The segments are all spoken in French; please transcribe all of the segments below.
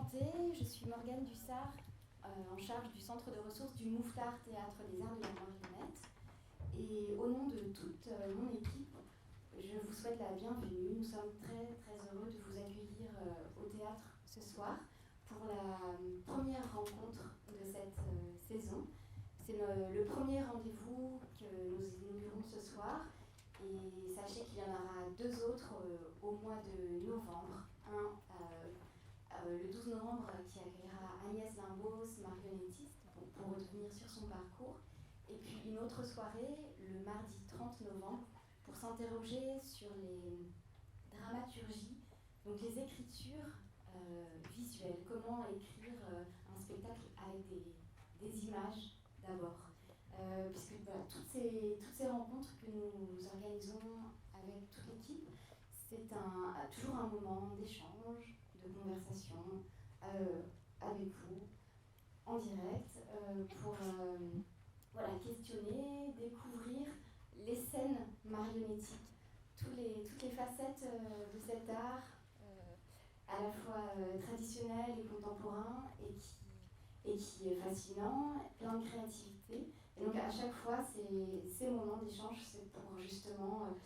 présenter, je suis Morgane Dussard, en charge du centre de ressources du Mouffetard Théâtre des Arts de la Marionnette. Et au nom de toute mon équipe, je vous souhaite la bienvenue. Nous sommes très heureux de vous accueillir au théâtre ce soir pour la première rencontre de cette saison. C'est le premier rendez-vous que nous inaugurons ce soir. Et sachez qu'il y en aura deux autres au mois de novembre. Un le 12 novembre qui accueillera Agnès Limbos, marionnettiste, pour revenir sur son parcours. Et puis une autre soirée, le mardi 30 novembre, pour s'interroger sur les dramaturgies, donc les écritures visuelles. Comment écrire un spectacle avec des images d'abord. Puisque voilà, toutes ces rencontres que nous organisons avec toute l'équipe, c'est toujours un moment d'échange, de conversation avec vous, en direct, pour questionner, découvrir les scènes marionnettiques, toutes les facettes de cet art, à la fois traditionnel et contemporain, et qui est fascinant, plein de créativité. Et donc à chaque fois, ces moments d'échange, c'est pour justement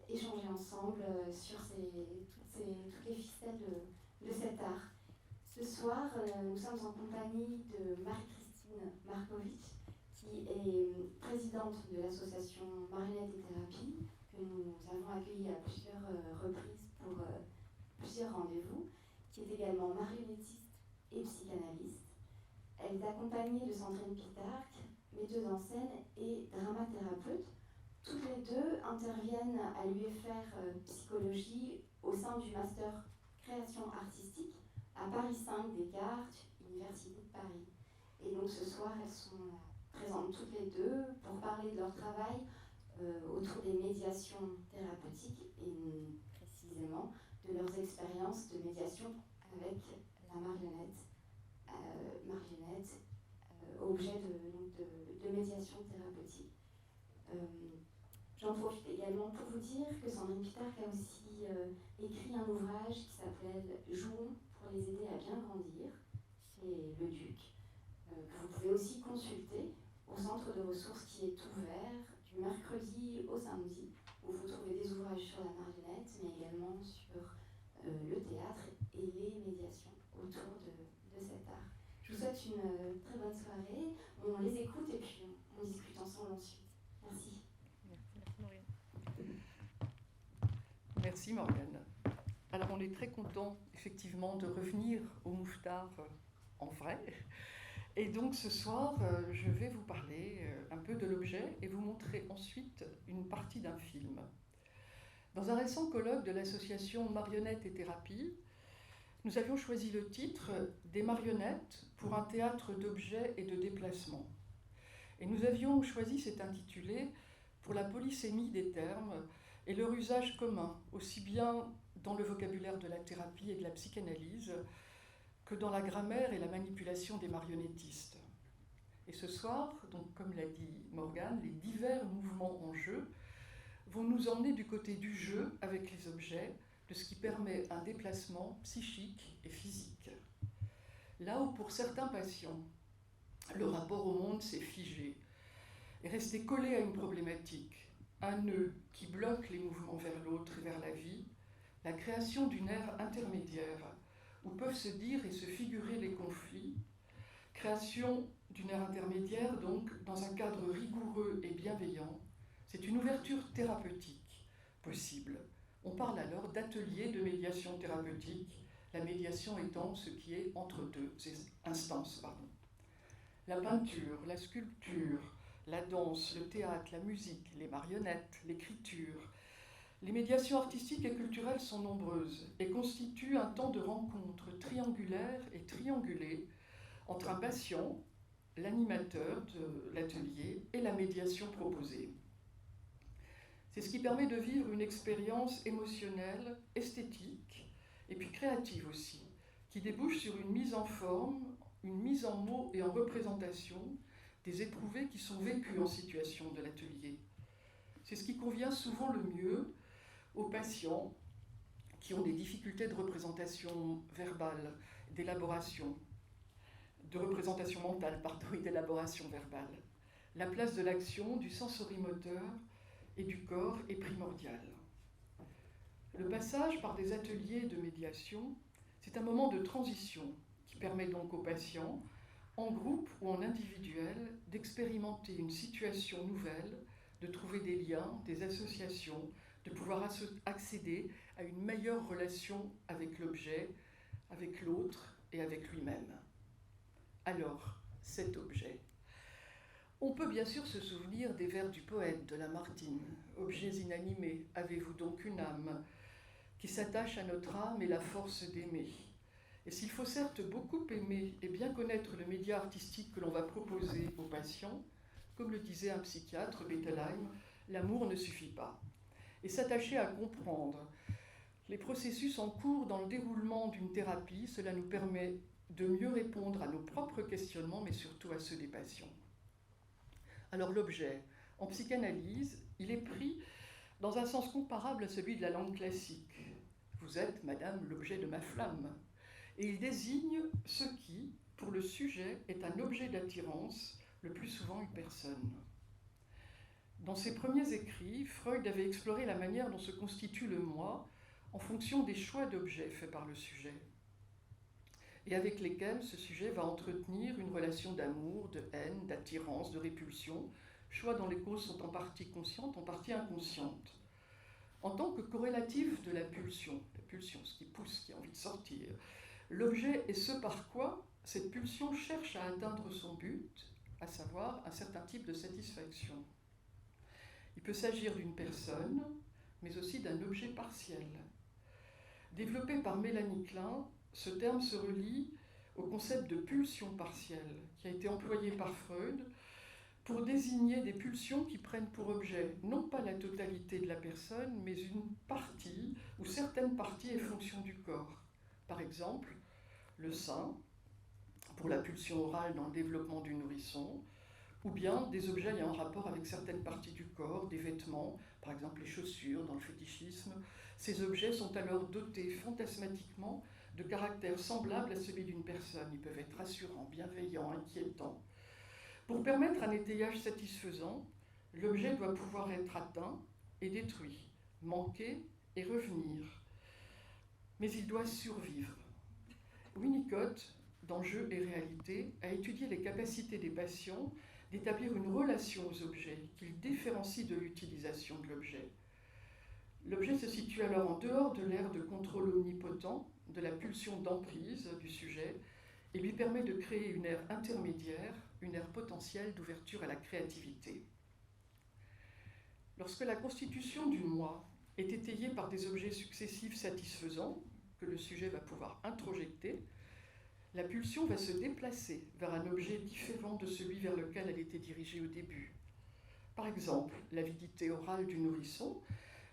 échanger ensemble sur toutes les ficelles de cet art. Ce soir, nous sommes en compagnie de Marie-Christine Markovitch, qui est présidente de l'association Marionnette et Thérapie, que nous avons accueillie à plusieurs reprises pour plusieurs rendez-vous, qui est également marionnettiste et psychanalyste. Elle est accompagnée de Sandrine Pitarque, metteuse en scène et dramathérapeute. Toutes les deux interviennent à l'UFR Psychologie au sein du master création artistique à Paris 5 Descartes, Université de Paris. Et donc ce soir, elles sont présentes toutes les deux pour parler de leur travail autour des médiations thérapeutiques et précisément de leurs expériences de médiation avec la marionnette, objet de médiation thérapeutique. J'en profite également pour vous dire que Sandrine Pitarque a aussi écrit un ouvrage qui s'appelle « Jouons pour les aider à bien grandir » chez Le Duc, que vous pouvez aussi consulter au centre de ressources qui est ouvert du mercredi au samedi, où vous trouvez des ouvrages sur la marionnette, mais également sur le théâtre et les médiations autour de cet art. Je vous souhaite une très bonne soirée. On les écoute et puis on discute ensemble ensuite. Merci. Merci Morgane. Alors on est très content effectivement de revenir au Mouffetard en vrai. Et donc ce soir, je vais vous parler un peu de l'objet et vous montrer ensuite une partie d'un film. Dans un récent colloque de l'association Marionnettes et Thérapie, nous avions choisi le titre « Des marionnettes pour un théâtre d'objets et de déplacements ». Et nous avions choisi cet intitulé pour la polysémie des termes et leur usage commun, aussi bien dans le vocabulaire de la thérapie et de la psychanalyse que dans la grammaire et la manipulation des marionnettistes. Et ce soir, donc comme l'a dit Morgane, les divers mouvements en jeu vont nous emmener du côté du jeu avec les objets, de ce qui permet un déplacement psychique et physique. Là où pour certains patients, le rapport au monde s'est figé, est resté collé à une problématique, un nœud qui bloque les mouvements vers l'autre et vers la vie, la création d'une ère intermédiaire où peuvent se dire et se figurer les conflits, création d'une ère intermédiaire donc dans un cadre rigoureux et bienveillant, c'est une ouverture thérapeutique possible. On parle alors d'atelier de médiation thérapeutique, la médiation étant ce qui est entre deux instances. La peinture, la sculpture, la danse, le théâtre, la musique, les marionnettes, l'écriture. Les médiations artistiques et culturelles sont nombreuses et constituent un temps de rencontre triangulaire et triangulé entre un patient, l'animateur de l'atelier et la médiation proposée. C'est ce qui permet de vivre une expérience émotionnelle, esthétique et puis créative aussi, qui débouche sur une mise en forme, une mise en mots et en représentation des éprouvés qui sont vécus en situation de l'atelier. C'est ce qui convient souvent le mieux aux patients qui ont des difficultés de représentation verbale, d'élaboration, de représentation mentale, pardon, et d'élaboration verbale. La place de l'action, du sensorimoteur et du corps est primordiale. Le passage par des ateliers de médiation, c'est un moment de transition qui permet donc aux patients, en groupe ou en individuel, d'expérimenter une situation nouvelle, de trouver des liens, des associations, de pouvoir accéder à une meilleure relation avec l'objet, avec l'autre et avec lui-même. Alors, cet objet. On peut bien sûr se souvenir des vers du poète de Lamartine. Objets inanimés, avez-vous donc une âme qui s'attache à notre âme et la force d'aimer? Et s'il faut certes beaucoup aimer et bien connaître le média artistique que l'on va proposer aux patients, comme le disait un psychiatre, Bettelheim, l'amour ne suffit pas. Et s'attacher à comprendre les processus en cours dans le déroulement d'une thérapie, cela nous permet de mieux répondre à nos propres questionnements, mais surtout à ceux des patients. Alors l'objet, en psychanalyse, il est pris dans un sens comparable à celui de la langue classique. Vous êtes, madame, l'objet de ma flamme. Et il désigne ce qui, pour le sujet, est un objet d'attirance, le plus souvent une personne. Dans ses premiers écrits, Freud avait exploré la manière dont se constitue le moi en fonction des choix d'objets faits par le sujet, et avec lesquels ce sujet va entretenir une relation d'amour, de haine, d'attirance, de répulsion, choix dont les causes sont en partie conscientes, en partie inconscientes. En tant que corrélatif de la pulsion, ce qui pousse, qui a envie de sortir, l'objet est ce par quoi cette pulsion cherche à atteindre son but, à savoir un certain type de satisfaction. Il peut s'agir d'une personne, mais aussi d'un objet partiel. Développé par Mélanie Klein, ce terme se relie au concept de pulsion partielle, qui a été employé par Freud pour désigner des pulsions qui prennent pour objet non pas la totalité de la personne, mais une partie ou certaines parties et fonctions du corps. Par exemple, le sein, pour la pulsion orale dans le développement du nourrisson, ou bien des objets ayant rapport avec certaines parties du corps, des vêtements, par exemple les chaussures dans le fétichisme. Ces objets sont alors dotés fantasmatiquement de caractères semblables à celui d'une personne. Ils peuvent être rassurants, bienveillants, inquiétants. Pour permettre un étayage satisfaisant, l'objet doit pouvoir être atteint et détruit, manquer et revenir. Mais il doit survivre. Winnicott, dans Jeu et réalité, a étudié les capacités des patients d'établir une relation aux objets qu'ils différencient de l'utilisation de l'objet. L'objet se situe alors en dehors de l'ère de contrôle omnipotent, de la pulsion d'emprise du sujet, et lui permet de créer une ère intermédiaire, une ère potentielle d'ouverture à la créativité. Lorsque la constitution du moi est étayée par des objets successifs satisfaisants, que le sujet va pouvoir introjecter, la pulsion va se déplacer vers un objet différent de celui vers lequel elle était dirigée au début. Par exemple, l'avidité orale du nourrisson,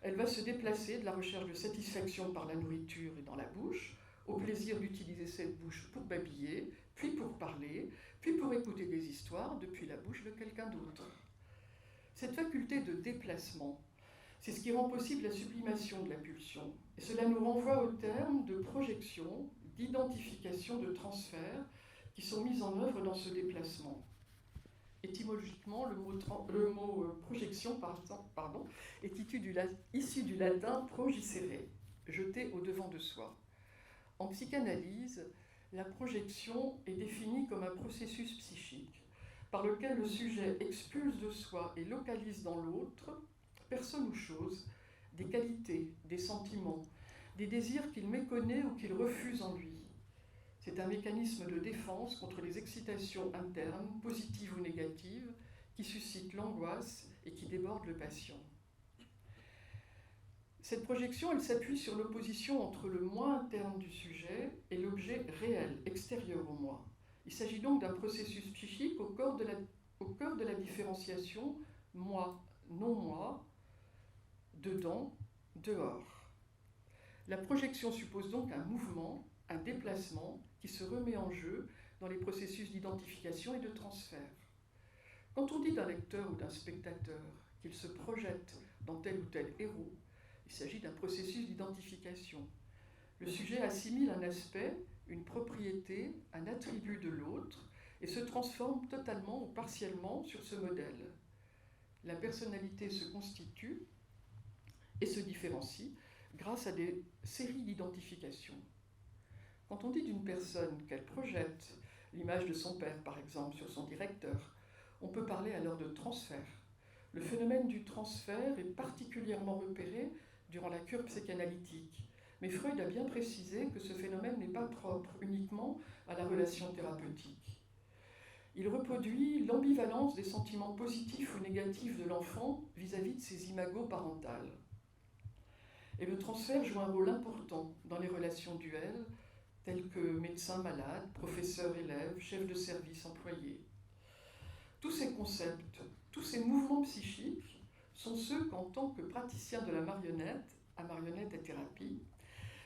elle va se déplacer de la recherche de satisfaction par la nourriture et dans la bouche, au plaisir d'utiliser cette bouche pour babiller, puis pour parler, puis pour écouter des histoires depuis la bouche de quelqu'un d'autre. Cette faculté de déplacement, c'est ce qui rend possible la sublimation de la pulsion. Et cela nous renvoie au terme de projection, d'identification, de transfert qui sont mis en œuvre dans ce déplacement. Étymologiquement, le mot projection est issu du latin progicere, jeter au devant de soi. En psychanalyse, la projection est définie comme un processus psychique par lequel le sujet expulse de soi et localise dans l'autre, personne ou chose, des qualités, des sentiments, des désirs qu'il méconnaît ou qu'il refuse en lui. C'est un mécanisme de défense contre les excitations internes, positives ou négatives, qui suscitent l'angoisse et qui débordent le patient. Cette projection, elle s'appuie sur l'opposition entre le moi interne du sujet et l'objet réel, extérieur au moi. Il s'agit donc d'un processus psychique au cœur de la différenciation moi, non moi, dedans, dehors. La projection suppose donc un mouvement, un déplacement qui se remet en jeu dans les processus d'identification et de transfert. Quand on dit d'un lecteur ou d'un spectateur qu'il se projette dans tel ou tel héros, il s'agit d'un processus d'identification. Le sujet assimile un aspect, une propriété, un attribut de l'autre et se transforme totalement ou partiellement sur ce modèle. La personnalité se constitue et se différencie grâce à des séries d'identifications. Quand on dit d'une personne qu'elle projette l'image de son père, par exemple, sur son directeur, on peut parler alors de transfert. Le phénomène du transfert est particulièrement repéré durant la cure psychanalytique. Mais Freud a bien précisé que ce phénomène n'est pas propre uniquement à la relation thérapeutique. Il reproduit l'ambivalence des sentiments positifs ou négatifs de l'enfant vis-à-vis de ses imagos parentales. Et le transfert joue un rôle important dans les relations duelles, telles que médecin-malade, professeur-élève, chef de service employé. Tous ces concepts, tous ces mouvements psychiques sont ceux qu'en tant que praticien de la marionnette, à marionnette et thérapie,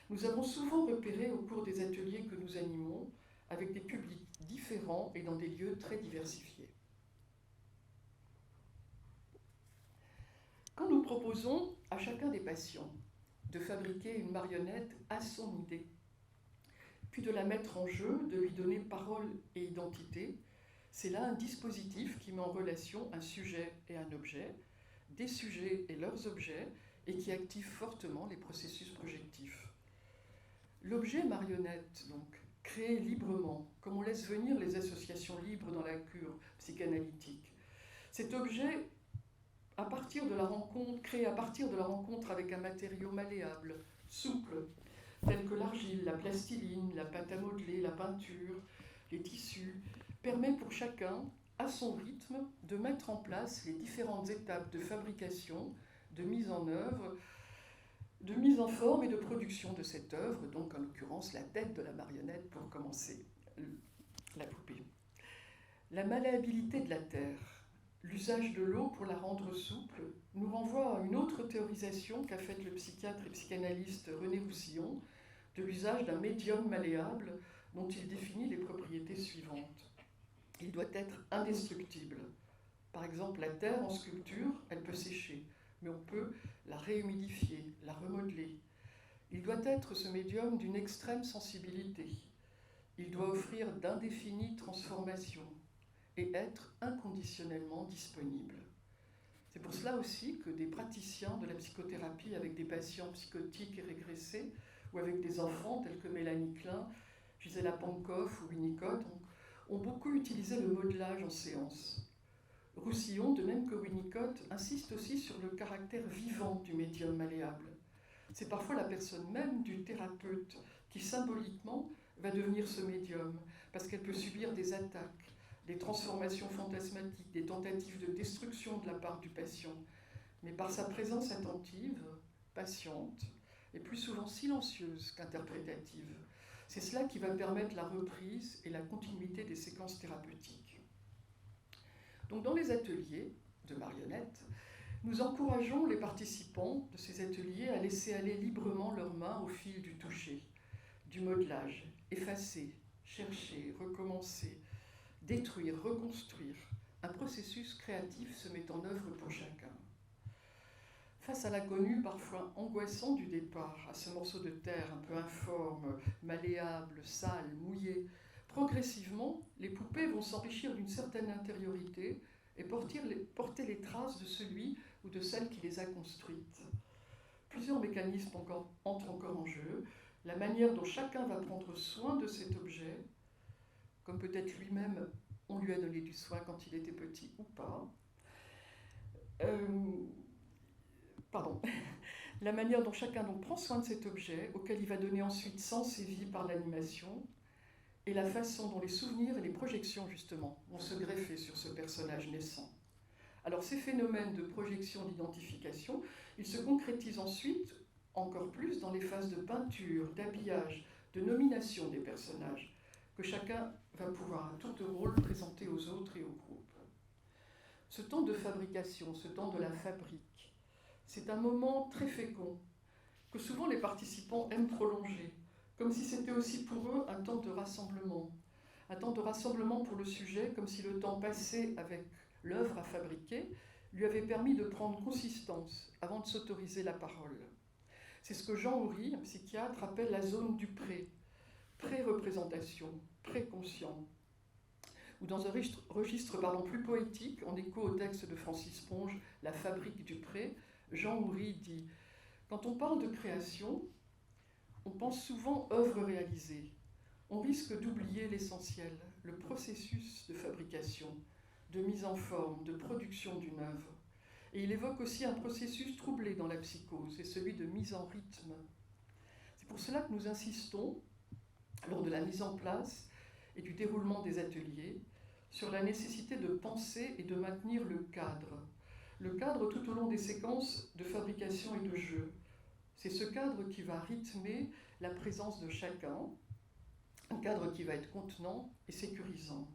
nous avons souvent repérés au cours des ateliers que nous animons avec des publics différents et dans des lieux très diversifiés. Quand nous proposons à chacun des patients de fabriquer une marionnette à son idée, puis de la mettre en jeu, de lui donner parole et identité, c'est là un dispositif qui met en relation un sujet et un objet, des sujets et leurs objets, et qui active fortement les processus projectifs. L'objet marionnette, donc, créé librement, comme on laisse venir les associations libres dans la cure psychanalytique, cet objet, créé à partir de la rencontre avec un matériau malléable, souple, tel que l'argile, la plastiline, la pâte à modeler, la peinture, les tissus, permet pour chacun, à son rythme, de mettre en place les différentes étapes de fabrication, de mise en œuvre, de mise en forme et de production de cette œuvre, donc en l'occurrence la tête de la marionnette pour commencer, la poupée. La malléabilité de la terre, l'usage de l'eau pour la rendre souple, nous renvoie à une autre théorisation qu'a faite le psychiatre et psychanalyste René Roussillon de l'usage d'un médium malléable dont il définit les propriétés suivantes. Il doit être indestructible. Par exemple, la terre en sculpture, elle peut sécher, mais on peut la réhumidifier, la remodeler. Il doit être, ce médium, d'une extrême sensibilité. Il doit offrir d'indéfinies transformations et être inconditionnellement disponible. C'est pour cela aussi que des praticiens de la psychothérapie avec des patients psychotiques et régressés, ou avec des enfants tels que Mélanie Klein, Gisela Pankoff ou Winnicott, ont beaucoup utilisé le modelage en séance. Roussillon, de même que Winnicott, insiste aussi sur le caractère vivant du médium malléable. C'est parfois la personne même du thérapeute qui, symboliquement, va devenir ce médium, parce qu'elle peut subir des attaques, des transformations fantasmatiques, des tentatives de destruction de la part du patient. Mais par sa présence attentive, patiente, et plus souvent silencieuse qu'interprétative, c'est cela qui va permettre la reprise et la continuité des séquences thérapeutiques. Donc dans les ateliers de marionnettes, nous encourageons les participants de ces ateliers à laisser aller librement leurs mains au fil du toucher, du modelage, effacer, chercher, recommencer, détruire, reconstruire. Un processus créatif se met en œuvre pour chacun. Face à l'inconnu parfois angoissant du départ, à ce morceau de terre un peu informe, malléable, sale, mouillé, progressivement, les poupées vont s'enrichir d'une certaine intériorité et porter les traces de celui ou de celle qui les a construites. Plusieurs mécanismes entrent encore en jeu. La manière dont chacun va prendre soin de cet objet, comme peut-être lui-même on lui a donné du soin quand il était petit ou pas. La manière dont chacun donc prend soin de cet objet, auquel il va donner ensuite sens et vie par l'animation, et la façon dont les souvenirs et les projections, justement, vont se greffer sur ce personnage naissant. Alors ces phénomènes de projection, d'identification, ils se concrétisent ensuite, encore plus, dans les phases de peinture, d'habillage, de nomination des personnages, que chacun va pouvoir à tour de rôle présenter aux autres et au groupe. Ce temps de fabrication, ce temps de la fabrique, c'est un moment très fécond, que souvent les participants aiment prolonger, comme si c'était aussi pour eux un temps de rassemblement pour le sujet, comme si le temps passé avec l'œuvre à fabriquer lui avait permis de prendre consistance avant de s'autoriser la parole. C'est ce que Jean Houry, un psychiatre, appelle la zone du pré, pré-représentation, pré-conscient. Ou dans un registre plus poétique, en écho au texte de Francis Ponge, La fabrique du pré, Jean Houry dit « Quand on parle de création, on pense souvent œuvre réalisée. On risque d'oublier l'essentiel, le processus de fabrication, de mise en forme, de production d'une œuvre. Et il évoque aussi un processus troublé dans la psychose, c'est celui de mise en rythme. C'est pour cela que nous insistons, lors de la mise en place et du déroulement des ateliers, sur la nécessité de penser et de maintenir le cadre tout au long des séquences de fabrication et de jeu. C'est ce cadre qui va rythmer la présence de chacun, un cadre qui va être contenant et sécurisant.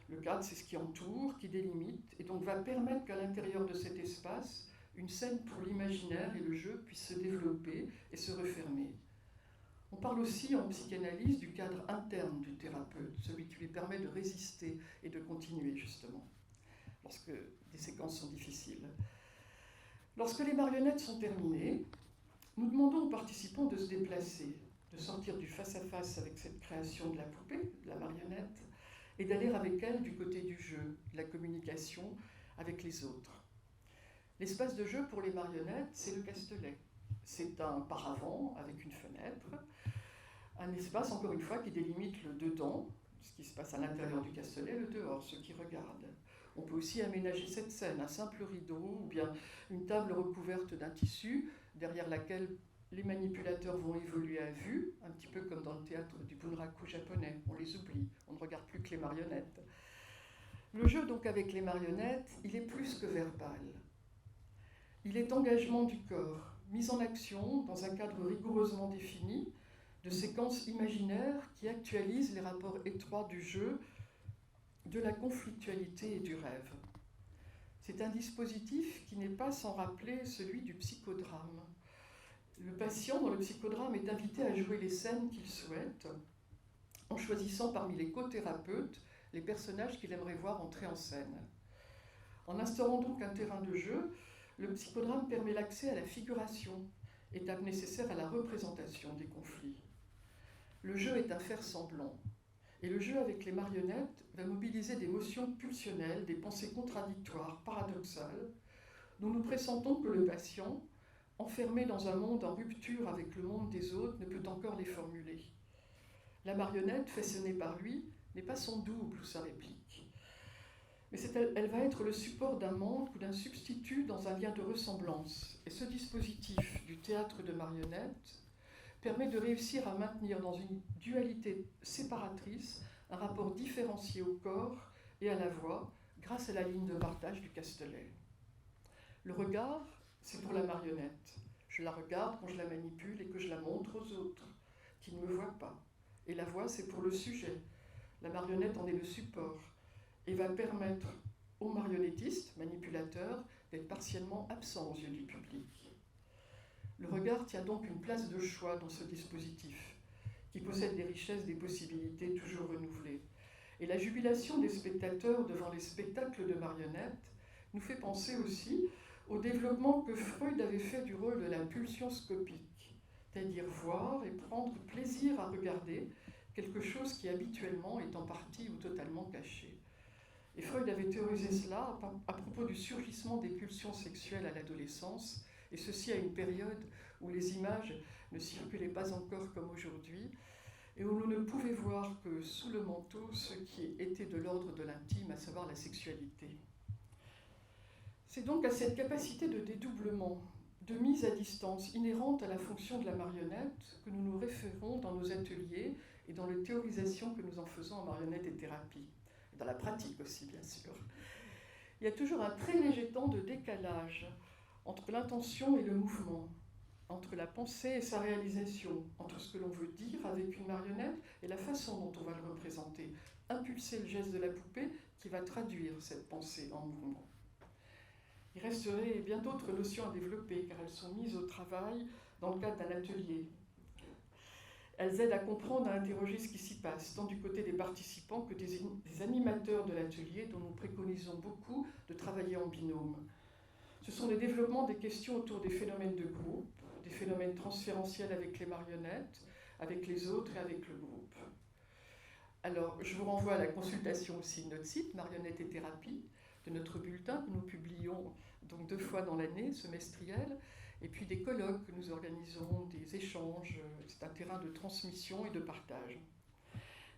Le cadre, c'est ce qui entoure, qui délimite, et donc va permettre qu'à l'intérieur de cet espace, une scène pour l'imaginaire et le jeu puisse se développer et se refermer. On parle aussi en psychanalyse du cadre interne du thérapeute, celui qui lui permet de résister et de continuer, justement, lorsque des séquences sont difficiles. Lorsque les marionnettes sont terminées, nous demandons aux participants de se déplacer, de sortir du face-à-face avec cette création de la poupée, de la marionnette, et d'aller avec elle du côté du jeu, de la communication avec les autres. L'espace de jeu pour les marionnettes, c'est le Castelet. C'est un paravent avec une fenêtre, un espace, encore une fois, qui délimite le dedans, ce qui se passe à l'intérieur du Castelet, le dehors, ceux qui regardent. On peut aussi aménager cette scène, un simple rideau ou bien une table recouverte d'un tissu derrière laquelle les manipulateurs vont évoluer à vue, un petit peu comme dans le théâtre du bunraku japonais. On les oublie, on ne regarde plus que les marionnettes. Le jeu, donc, avec les marionnettes, il est plus que verbal. Il est engagement du corps, mise en action dans un cadre rigoureusement défini, de séquences imaginaires qui actualisent les rapports étroits du jeu, de la conflictualité et du rêve. C'est un dispositif qui n'est pas sans rappeler celui du psychodrame. Le patient dans le psychodrame est invité à jouer les scènes qu'il souhaite, en choisissant parmi les co-thérapeutes les personnages qu'il aimerait voir entrer en scène. En instaurant donc un terrain de jeu, le psychodrame permet l'accès à la figuration, étape nécessaire à la représentation des conflits. Le jeu est un faire-semblant, et le jeu avec les marionnettes va mobiliser des motions pulsionnelles, des pensées contradictoires, paradoxales, dont nous pressentons que le patient, enfermé dans un monde en rupture avec le monde des autres, ne peut encore les formuler. La marionnette, façonnée par lui, n'est pas son double ou sa réplique. Mais elle va être le support d'un manque ou d'un substitut dans un lien de ressemblance. Et ce dispositif du théâtre de marionnettes permet de réussir à maintenir dans une dualité séparatrice un rapport différencié au corps et à la voix grâce à la ligne de partage du Castelet. Le regard, c'est pour la marionnette. Je la regarde quand je la manipule et que je la montre aux autres, qui ne me voient pas. Et la voix, c'est pour le sujet. La marionnette en est le support et va permettre aux marionnettistes, manipulateurs, d'être partiellement absents aux yeux du public. Le regard tient donc une place de choix dans ce dispositif, qui possède des richesses, des possibilités toujours renouvelées. Et la jubilation des spectateurs devant les spectacles de marionnettes nous fait penser aussi au développement que Freud avait fait du rôle de la pulsion scopique, c'est-à-dire voir et prendre plaisir à regarder quelque chose qui habituellement est en partie ou totalement caché. Et Freud avait théorisé cela à propos du surgissement des pulsions sexuelles à l'adolescence, et ceci à une période où les images ne circulaient pas encore comme aujourd'hui, et où l'on ne pouvait voir que sous le manteau ce qui était de l'ordre de l'intime, à savoir la sexualité. C'est donc à cette capacité de dédoublement, de mise à distance inhérente à la fonction de la marionnette que nous nous référons dans nos ateliers et dans les théorisations que nous en faisons en marionnette et thérapie, et dans la pratique aussi bien sûr. Il y a toujours un très léger temps de décalage entre l'intention et le mouvement, entre la pensée et sa réalisation, entre ce que l'on veut dire avec une marionnette et la façon dont on va le représenter, impulser le geste de la poupée qui va traduire cette pensée en mouvement. Il resterait bien d'autres notions à développer car elles sont mises au travail dans le cadre d'un atelier. Elles aident à comprendre, à interroger ce qui s'y passe, tant du côté des participants que des animateurs de l'atelier dont nous préconisons beaucoup de travailler en binôme. Ce sont les développements des questions autour des phénomènes de groupe, des phénomène transférentiel avec les marionnettes, avec les autres et avec le groupe. Alors, je vous renvoie à la consultation aussi de notre site, Marionnettes et Thérapie, de notre bulletin que nous publions donc 2 fois dans l'année, semestriel, et puis des colloques que nous organisons, des échanges. C'est un terrain de transmission et de partage.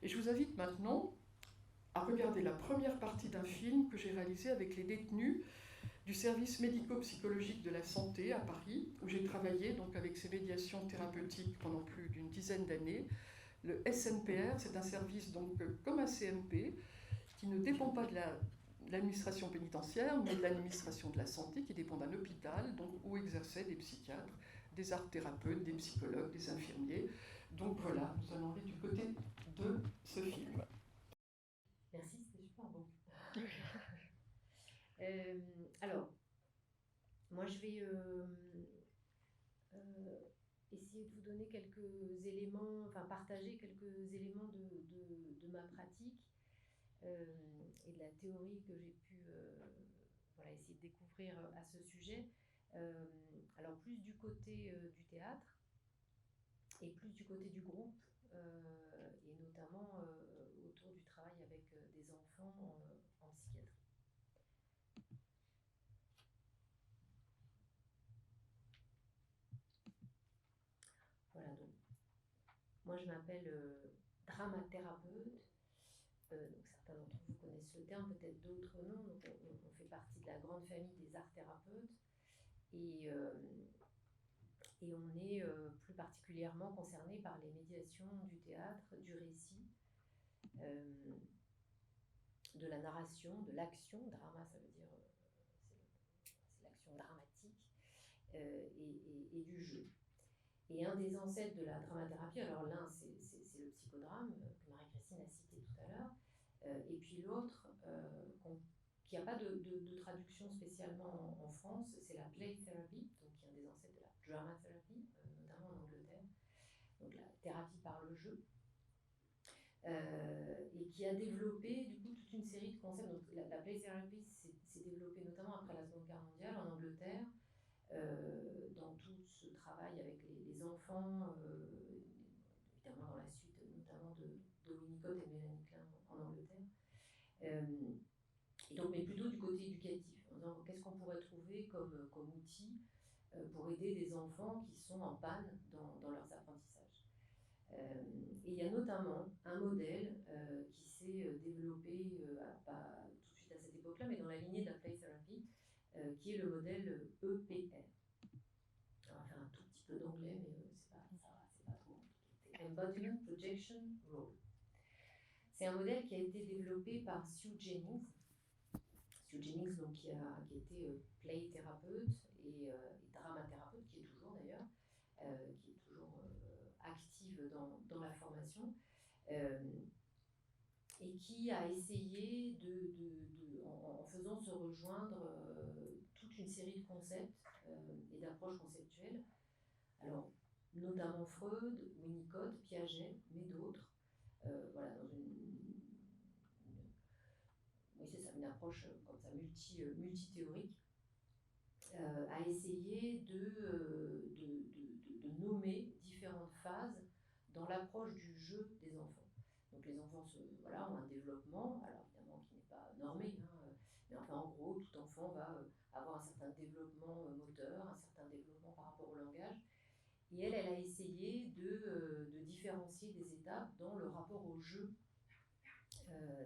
Et je vous invite maintenant à regarder la première partie d'un film que j'ai réalisé avec les détenus du service médico-psychologique de la santé à Paris, où j'ai travaillé donc avec ces médiations thérapeutiques pendant plus d'une dizaine d'années. Le SNPR, c'est un service donc comme un CMP, qui ne dépend pas de l'administration pénitentiaire, mais de l'administration de la santé, qui dépend d'un hôpital, donc, où exerçaient des psychiatres, des art-thérapeutes, des psychologues, des infirmiers. Donc voilà, nous allons aller du côté de ce film. Merci, c'était super bon. Alors, moi je vais essayer de vous donner quelques éléments, enfin partager quelques éléments de ma pratique et de la théorie que j'ai pu voilà, essayer de découvrir à ce sujet. Alors plus du côté du théâtre et plus du côté du groupe, et notamment autour du travail avec des enfants en psychiatrie. Voilà, donc moi je m'appelle dramathérapeute. Donc certains d'entre vous connaissent le terme, peut-être d'autres non. Donc on fait partie de la grande famille des art-thérapeutes et on est plus particulièrement concerné par les médiations du théâtre, du récit, de la narration, de l'action. Drama, ça veut dire c'est l'action dramatique, et du jeu. Et un des ancêtres de la dramathérapie, alors l'un c'est le psychodrame que Marie-Christine a cité tout à l'heure, et puis l'autre qui n'a pas de traduction spécialement en France, c'est la play therapy, donc qui est un des ancêtres de la dramathérapie, notamment en Angleterre, donc la thérapie par le jeu, et qui a développé du coup toute une série de concepts. Donc la play therapy s'est développée notamment après la Seconde Guerre mondiale en Angleterre, dans tout ce travail avec les enfants, évidemment dans la suite notamment de Winnicott et Mélanie Klein en Angleterre, et donc, mais plutôt du côté éducatif, en disant qu'est-ce qu'on pourrait trouver comme outil pour aider des enfants qui sont en panne dans leurs apprentissages. Et il y a notamment un modèle qui s'est développé, alors pas tout de suite à cette époque-là, mais dans la lignée de la play therapy, qui est le modèle EPR. On va faire un tout petit peu d'anglais, mais c'est pas trop compliqué. Embodiment, Projection, Role. C'est un modèle qui a été développé par Sue Jennings. Sue Jennings, donc, qui était play thérapeute et dramathérapeute, qui est toujours d'ailleurs, qui est toujours active dans la formation, et qui a essayé en faisant se rejoindre toute une série de concepts et d'approches conceptuelles, alors notamment Freud, Winnicott, Piaget, mais d'autres, voilà, dans oui, c'est ça, une approche comme ça multi-théorique, a essayé de nommer différentes phases dans l'approche du jeu des enfants. Donc les enfants ont un développement, alors évidemment qui n'est pas normé, mais enfin en gros, tout enfant va avoir un certain développement moteur, un certain développement par rapport au langage. Et elle a essayé de différencier des étapes dans le rapport au jeu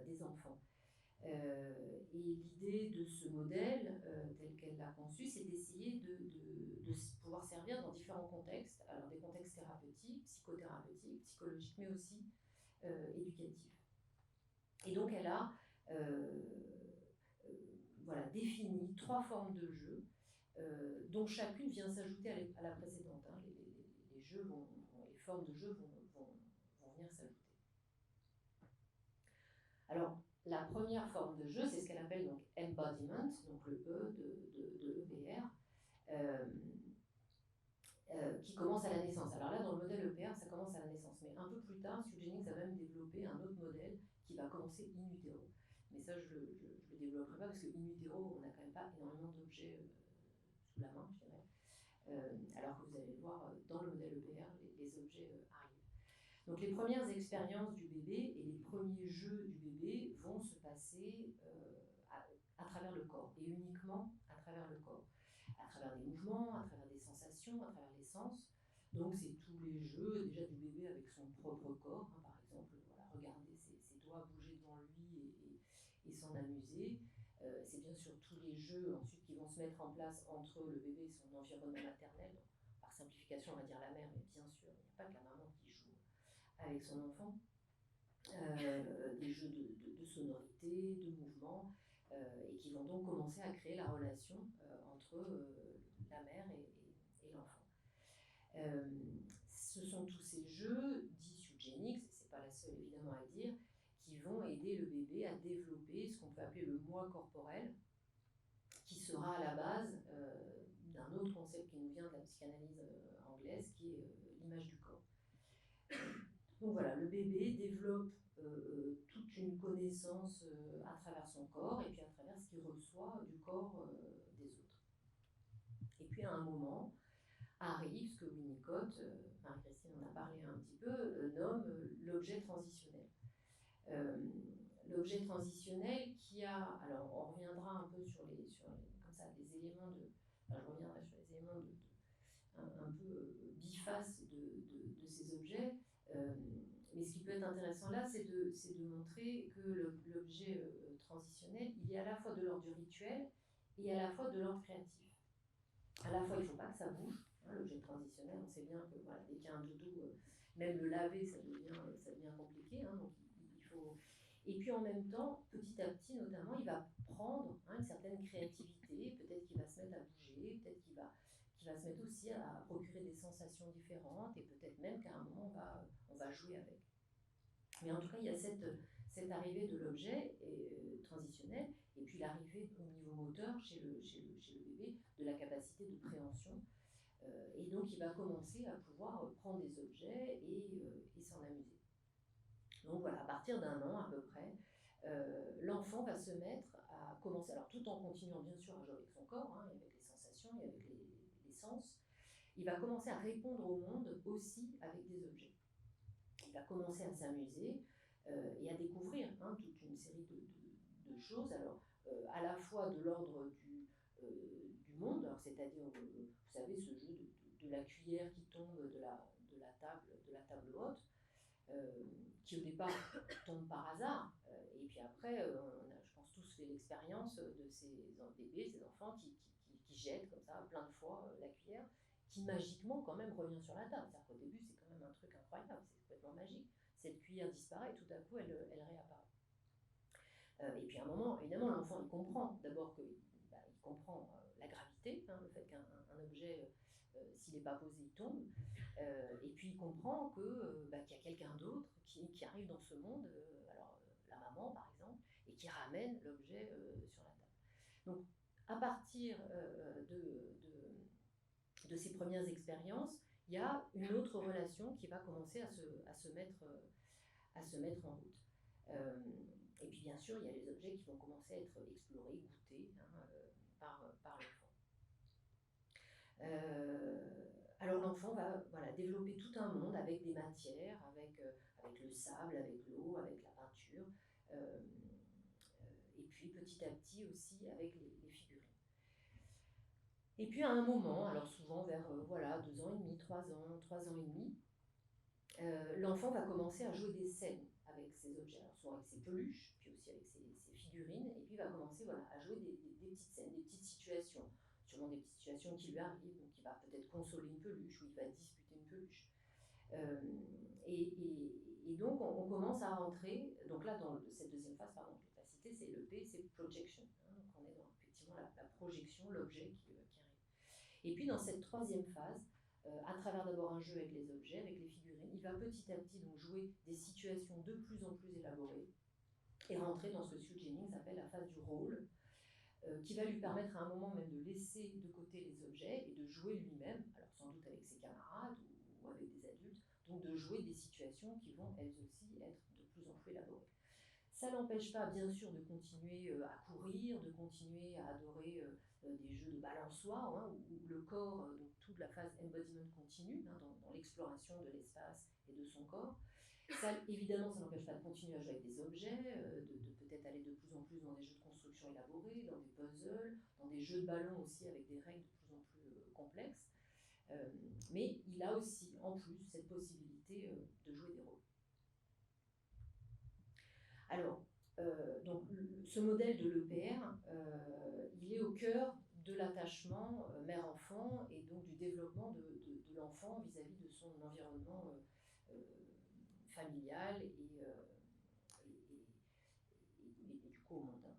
des enfants. Et l'idée de ce modèle, tel qu'elle l'a conçu, c'est d'essayer de pouvoir servir dans différents contextes, alors des contextes thérapeutiques, psychothérapeutiques, psychologiques, mais aussi éducatifs. Et donc elle a défini 3 formes de jeu, dont chacune vient s'ajouter à la précédente. Les formes de jeu vont venir s'ajouter. Alors, la première forme de jeu, c'est ce qu'elle appelle donc embodiment, donc le E de EPR, qui commence à la naissance. Alors là, dans le modèle EPR, ça commence à la naissance. Mais un peu plus tard, Sue Jennings a même développé un autre modèle qui va commencer in utero. Mais ça, je le développerai pas parce que in utero, on n'a quand même pas énormément d'objets sous la main, je dirais. Alors que vous allez le voir Donc les premières expériences du bébé et les premiers jeux du bébé vont se passer à travers le corps, et uniquement à travers le corps, à travers des mouvements, à travers des sensations, à travers les sens. Donc c'est tous les jeux déjà du bébé avec son propre corps, hein, par exemple, voilà, regarder ses doigts bouger devant lui et s'en amuser. C'est bien sûr tous les jeux ensuite qui vont se mettre en place entre le bébé et son environnement maternel. Donc, par simplification, on va dire la mère, mais bien sûr, il n'y a pas que la maman qui joue avec son enfant. Des jeux de sonorité, de mouvement, et qui vont donc commencer à créer la relation entre la mère et l'enfant. Ce sont tous ces jeux dits eugéniques, c'est pas la seule évidemment à le dire, qui vont aider le bébé à développer ce qu'on peut appeler le moi corporel, qui sera à la base d'un autre concept qui nous vient de la psychanalyse anglaise, qui est l'image du corps. Donc voilà, le bébé développe toute une connaissance à travers son corps et puis à travers ce qu'il reçoit du corps des autres. Et puis à un moment arrive ce que Winnicott, Marie-Christine en a parlé un petit peu, nomme l'objet transitionnel. L'objet transitionnel qui a, alors on reviendra un peu sur les comme ça, les éléments de, enfin, je reviendrai sur les éléments un peu bifaces de ces objets. Mais ce qui peut être intéressant là, c'est de montrer que l'objet transitionnel, il est à la fois de l'ordre du rituel et à la fois de l'ordre créatif. À la fois, il ne faut pas que ça bouge. Hein, l'objet transitionnel, on sait bien que voilà, dès qu'il y a un doudou, même le laver, ça devient compliqué. Hein, donc il faut... Et puis en même temps, petit à petit, notamment, il va prendre une certaine créativité. Peut-être qu'il va se mettre à bouger, peut-être qu'il va se mettre aussi à procurer des sensations différentes, et peut-être même qu'à un moment, on va jouer avec. Mais en tout cas, il y a cette arrivée de l'objet transitionnel, et puis l'arrivée au niveau moteur chez le bébé de la capacité de préhension. Et donc, il va commencer à pouvoir prendre des objets et s'en amuser. Donc voilà, à partir d'un an à peu près, l'enfant va se mettre à commencer, alors tout en continuant bien sûr à jouer avec son corps, hein, avec les sensations et avec les sens, il va commencer à répondre au monde aussi avec des objets. Il va commencer à s'amuser et à découvrir toute une série de choses, alors à la fois de l'ordre du monde, c'est-à-dire, vous savez, ce jeu de la cuillère qui tombe de la table haute, qui au départ tombe par hasard, et puis après, on a, je pense, tous fait l'expérience de ces bébés, ces enfants qui jettent comme ça plein de fois la cuillère, qui magiquement quand même revient sur la table. C'est-à-dire qu'au début, c'est quand même un truc incroyable, c'est complètement magique. Cette cuillère disparaît et tout à coup, elle réapparaît. Et puis à un moment, évidemment, l'enfant, il comprend d'abord qu'il comprend la gravité, le fait qu'un objet, s'il n'est pas posé, il tombe. Et puis il comprend qu'il y a quelqu'un d'autre qui arrive dans ce monde, alors la maman par exemple, et qui ramène l'objet sur la table. Donc à partir de ces premières expériences, il y a une autre relation qui va commencer à se mettre en route. Et puis bien sûr, il y a les objets qui vont commencer à être explorés, goûtés par l'enfant. Alors l'enfant va développer tout un monde avec des matières, avec le sable, avec l'eau, avec la peinture, et puis petit à petit aussi avec les figurines. Et puis à un moment, alors souvent vers 2 ans et demi, 3 ans et demi, l'enfant va commencer à jouer des scènes avec ses objets, alors souvent avec ses peluches, puis aussi avec ses figurines, et puis il va commencer à jouer des petites scènes, des petites situations, sûrement des petites situations qui lui arrivent, donc il va peut-être consoler une peluche, ou il va disputer une peluche. Et donc on commence à rentrer, donc là dans cette deuxième phase, pardon, je ne l'ai pas cité, c'est le P, c'est projection, donc on est dans effectivement la projection, l'objet qui arrive. Et puis dans cette troisième phase, à travers d'abord un jeu avec les objets, avec les figurines, il va petit à petit donc jouer des situations de plus en plus élaborées et rentrer dans ce que Sue Jennings appelle la phase du rôle, qui va lui permettre à un moment même de laisser de côté les objets et de jouer lui-même, alors sans doute avec ses camarades ou avec des adultes, donc de jouer des situations qui vont elles aussi être de plus en plus élaborées. Ça n'empêche pas, bien sûr, de continuer à courir, de continuer à adorer des jeux de balançoire, où le corps, donc toute la phase embodiment continue, dans l'exploration de l'espace et de son corps. Ça, évidemment, ça n'empêche pas de continuer à jouer avec des objets, de peut-être aller de plus en plus dans des jeux de construction élaborés, dans des puzzles, dans des jeux de ballon aussi avec des règles de plus en plus complexes. Mais il a aussi, en plus, cette possibilité de jouer des rôles. Alors, donc, ce modèle de l'EPR, il est au cœur de l'attachement mère-enfant et donc du développement de l'enfant vis-à-vis de son environnement familial et du coup au monde.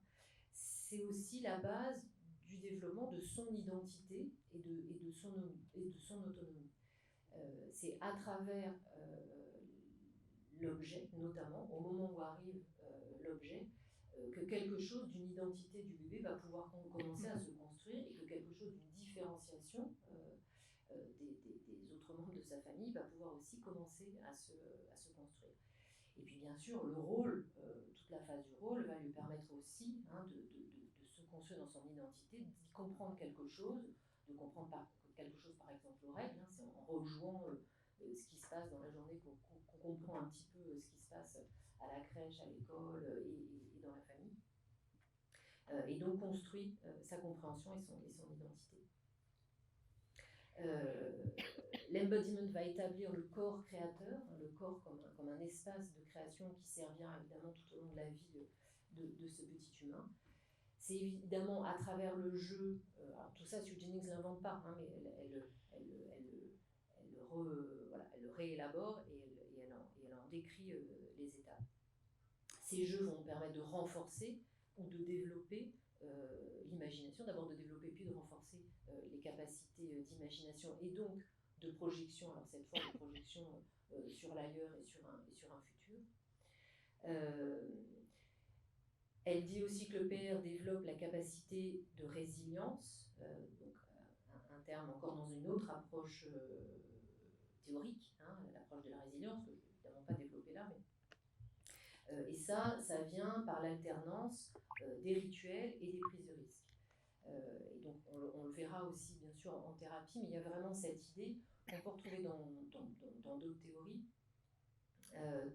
C'est aussi la base du développement de son identité et de son autonomie. C'est à travers l'objet, notamment, au moment où arrive l'objet, que quelque chose d'une identité du bébé va pouvoir commencer à se construire et que quelque chose d'une différenciation des autres membres de sa famille va pouvoir aussi commencer à se construire. Et puis bien sûr, le rôle, toute la phase du rôle va lui permettre aussi de se construire dans son identité, d'y comprendre quelque chose, de comprendre quelque chose par exemple aux règles, c'est en rejouant ce qui se passe dans la journée qu'on comprend un petit peu ce qui se passe à la crèche, à l'école et dans la famille. Et donc construit sa compréhension et son identité. L'embodiment va établir le corps créateur, le corps comme un espace de création qui servira évidemment tout au long de la vie de ce petit humain. C'est évidemment à travers le jeu, alors tout ça Eugénie ne l'invente pas, mais elle le réélabore et elle en décrit les étapes. Ces jeux vont permettre de renforcer ou de développer l'imagination, d'abord de développer puis de renforcer les capacités d'imagination et donc de projection, alors cette fois de projection sur l'ailleurs et sur un futur. Elle dit aussi que le PR développe la capacité de résilience, donc un terme encore dans une autre approche théorique, l'approche de la résilience, que je ne vais évidemment pas développer là, mais et ça vient par l'alternance des rituels et des prises de risque. Et donc on le verra aussi bien sûr en thérapie, mais il y a vraiment cette idée qu'on peut retrouver dans d'autres théories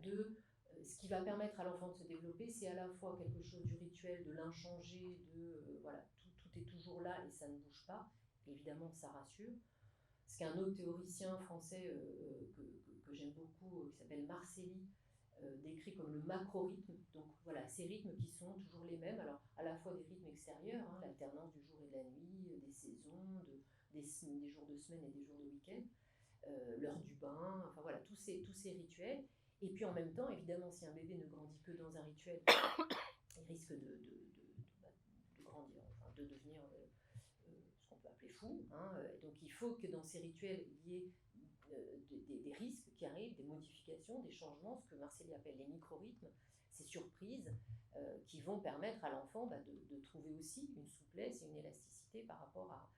de ce qui va permettre à l'enfant de se développer, c'est à la fois quelque chose du rituel, de l'inchangé, voilà, tout est toujours là et ça ne bouge pas. Évidemment, ça rassure. Ce qu'un autre théoricien français que j'aime beaucoup, qui s'appelle Marcelli, décrit comme le macro-rythme. Donc voilà, ces rythmes qui sont toujours les mêmes, alors à la fois des rythmes extérieurs, l'alternance du jour et de la nuit, des saisons, des jours de semaine et des jours de week-end, l'heure du bain, enfin voilà, tous ces rituels. Et puis en même temps, évidemment, si un bébé ne grandit que dans un rituel, il risque de grandir, enfin de devenir ce qu'on peut appeler fou. Donc il faut que dans ces rituels, il y ait des risques qui arrivent, des modifications, des changements, ce que Marcelli appelle les micro-rythmes, ces surprises qui vont permettre à l'enfant de trouver aussi une souplesse et une élasticité par rapport à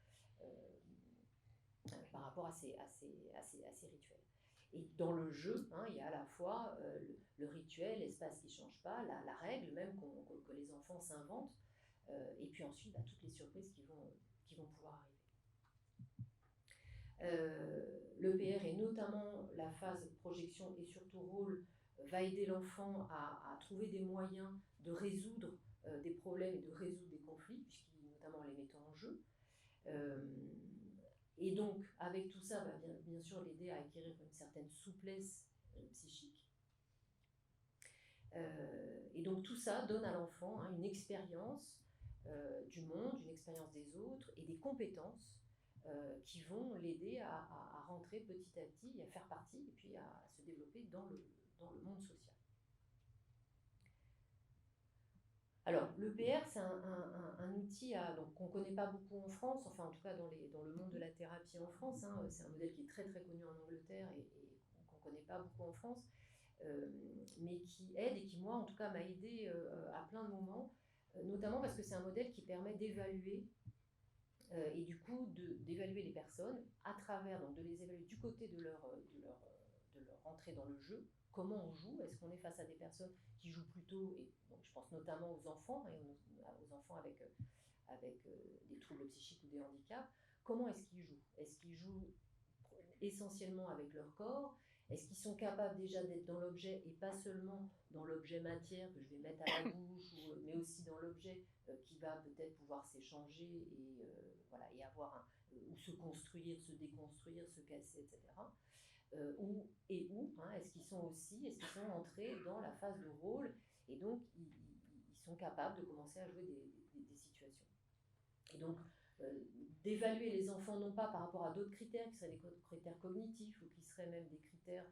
ces rituels. Et dans le jeu, il y a à la fois le rituel, l'espace qui ne change pas, la règle même que les enfants s'inventent, et puis ensuite toutes les surprises qui vont pouvoir arriver. L'EPR et notamment la phase projection et surtout rôle va aider l'enfant à trouver des moyens de résoudre des problèmes et de résoudre des conflits, puisqu'il notamment les mettant en jeu. Et donc, avec tout ça, va bien sûr l'aider à acquérir une certaine souplesse psychique. Et donc tout ça donne à l'enfant une expérience du monde, une expérience des autres et des compétences qui vont l'aider à rentrer petit à petit, à faire partie et puis à se développer dans le monde social. Alors, l'EPR, c'est un outil qu'on ne connaît pas beaucoup en France, enfin en tout cas dans le monde de la thérapie en France. C'est un modèle qui est très très connu en Angleterre et qu'on ne connaît pas beaucoup en France, mais qui aide et qui, moi, en tout cas, m'a aidé à plein de moments, notamment parce que c'est un modèle qui permet d'évaluer et du coup d'évaluer les personnes à travers, donc de les évaluer du côté de leur entrée dans le jeu. Comment on joue? Est-ce qu'on est face à des personnes qui jouent plutôt, et donc je pense notamment aux enfants, aux enfants avec des troubles psychiques ou des handicaps. Comment est-ce qu'ils jouent? Est-ce qu'ils jouent essentiellement avec leur corps? Est-ce qu'ils sont capables déjà d'être dans l'objet et pas seulement dans l'objet matière que je vais mettre à la bouche, mais aussi dans l'objet qui va peut-être pouvoir s'échanger et, voilà, et avoir ou se construire, se déconstruire, se casser, etc. Où est-ce qu'ils sont entrés dans la phase de rôle et donc ils sont capables de commencer à jouer des situations. Et donc, d'évaluer les enfants non pas par rapport à d'autres critères qui seraient des critères cognitifs ou qui seraient même des critères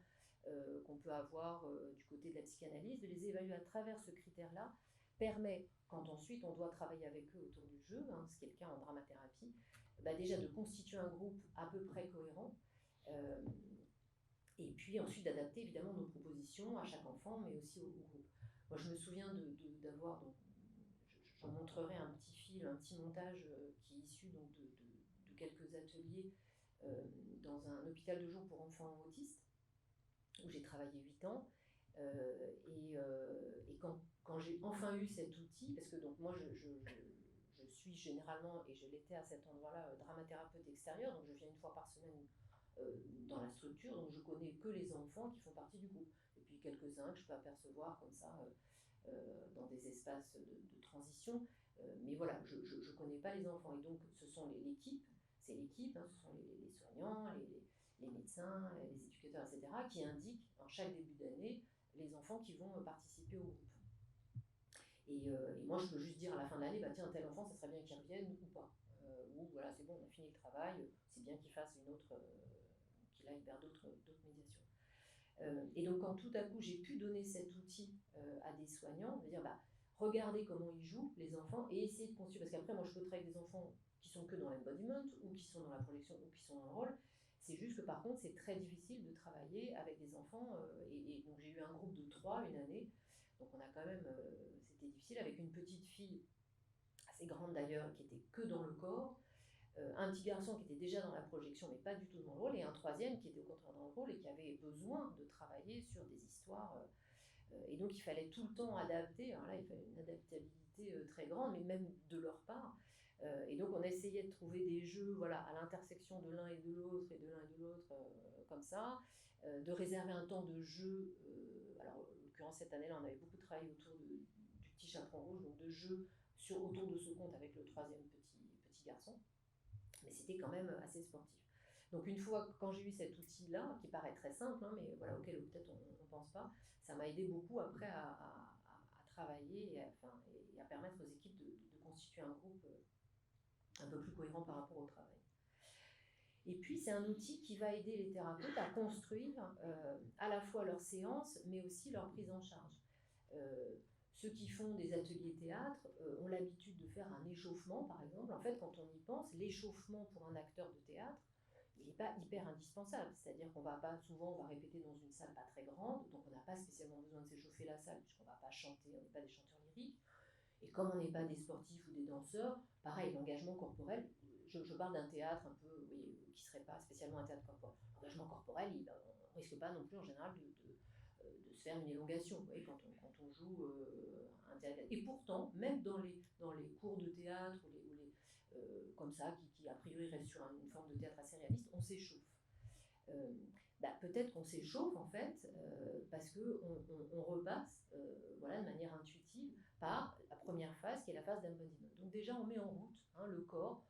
qu'on peut avoir du côté de la psychanalyse, de les évaluer à travers ce critère-là permet, quand ensuite on doit travailler avec eux autour du jeu, ce qui est le cas en dramathérapie, déjà de constituer un groupe à peu près cohérent, et puis ensuite d'adapter évidemment nos propositions à chaque enfant, mais aussi au groupe. Moi je me souviens d'avoir, j'en montrerai un petit montage qui est issu donc, de quelques ateliers dans un hôpital de jour pour enfants autistes, où j'ai travaillé 8 ans. Et quand j'ai enfin eu cet outil, parce que donc moi je suis généralement, et je l'étais à cet endroit-là, dramathérapeute extérieur, donc je viens une fois par semaine dans la structure, donc je connais que les enfants qui font partie du groupe, et puis quelques-uns que je peux apercevoir comme ça dans des espaces de transition, mais voilà, je ne connais pas les enfants, et donc ce sont l'équipe, ce sont les soignants, les médecins, les éducateurs, etc., qui indiquent en chaque début d'année les enfants qui vont participer au groupe. Et moi, je peux juste dire à la fin de l'année, tiens, tel enfant, ça serait bien qu'il revienne ou pas. Ou voilà, c'est bon, on a fini le travail, c'est bien qu'il fasse qu'il aille vers d'autres médiations. Et donc, quand tout à coup, j'ai pu donner cet outil à des soignants, de dire, regardez comment ils jouent, les enfants, et essayez de construire. Parce qu'après, moi, je peux travailler avec des enfants qui sont que dans l'embodiment, ou qui sont dans la projection, ou qui sont dans le rôle. C'est juste que par contre, c'est très difficile de travailler avec des enfants. Et donc, j'ai eu un groupe de 3 une année. Donc, on a quand même, c'était difficile, avec une petite fille, assez grande d'ailleurs, qui était que dans le corps, un petit garçon qui était déjà dans la projection, mais pas du tout dans le rôle, et un troisième qui était au contraire dans le rôle et qui avait besoin de travailler sur des histoires. Et donc, il fallait tout le temps adapter. Alors là, il fallait une adaptabilité très grande, mais même de leur part. Et donc, on essayait de trouver des jeux voilà, à l'intersection de l'un et de l'autre, comme ça, de réserver un temps de jeu. Alors, en l'occurrence, cette année-là, on avait beaucoup travaillé autour du petit chaperon rouge, donc de jeux autour de ce conte avec le troisième petit garçon. Mais c'était quand même assez sportif. Donc une fois, quand j'ai eu cet outil-là, qui paraît très simple, mais voilà, auquel peut-être on ne pense pas, ça m'a aidé beaucoup après à travailler et à permettre aux équipes de constituer un groupe un peu plus cohérent par rapport au travail. Et puis c'est un outil qui va aider les thérapeutes à construire à la fois leurs séances, mais aussi leur prise en charge. Ceux qui font des ateliers théâtre ont l'habitude de faire un échauffement, par exemple. En fait, quand on y pense, l'échauffement pour un acteur de théâtre, il n'est pas hyper indispensable. C'est-à-dire qu'on va pas, souvent, on va répéter dans une salle pas très grande, donc on n'a pas spécialement besoin de s'échauffer la salle, puisqu'on ne va pas chanter, on n'est pas des chanteurs lyriques. Et comme on n'est pas des sportifs ou des danseurs, pareil, l'engagement corporel, je parle d'un théâtre un peu, qui ne serait pas spécialement un théâtre corporel. L'engagement corporel, on ne risque pas non plus en général de se faire une élongation, vous voyez, quand on joue un théâtre. Et pourtant, même dans les cours de théâtre, comme ça, qui a priori restent sur une forme de théâtre assez réaliste, on s'échauffe. Peut-être qu'on s'échauffe en fait parce qu'on repasse voilà, de manière intuitive par la première phase qui est la phase d'embodiment. Donc déjà on met en route le corps